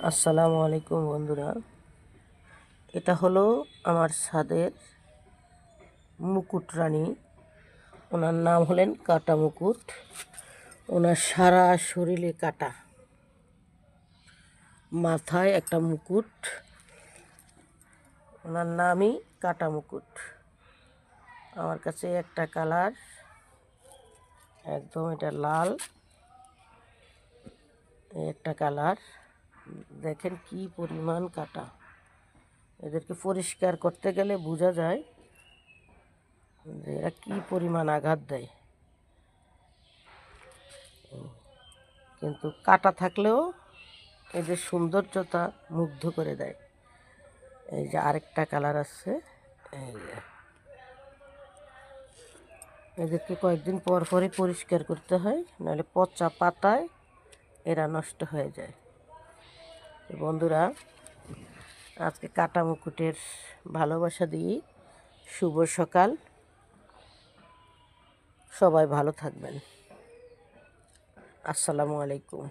আসসালামু আলাইকুম বন্ধুরা, এটা হলো আমার ছাদের মুকুট রানী। ওনার নাম হলেন কাটা মুকুট। ওনার সারা শরীরে কাটা, মাথায় একটা মুকুট। ওনার নামই কাটা মুকুট। আমার কাছে একটা কালার, একদম এটা লাল, একটা কালার। দেখেন কি পরিমাণ কাটা। এদেরকে পরিষ্কার করতে গেলে বোঝা যায় যে এরা কী পরিমাণ আঘাত দেয়। কিন্তু কাটা থাকলেও এদের সৌন্দর্যতা মুগ্ধ করে দেয়। এই যে আরেকটা কালার আছে, এই যে এদেরকে কয়েকদিন পর পরই পরিষ্কার করতে হয়, নাহলে পচা পাতায় এরা নষ্ট হয়ে যায়। বন্ধুরা, আজকে কাটা মুকুটের ভালোবাসা দিই শুভ সকাল। সবাই ভালো থাকবেন। আসসালামু আলাইকুম।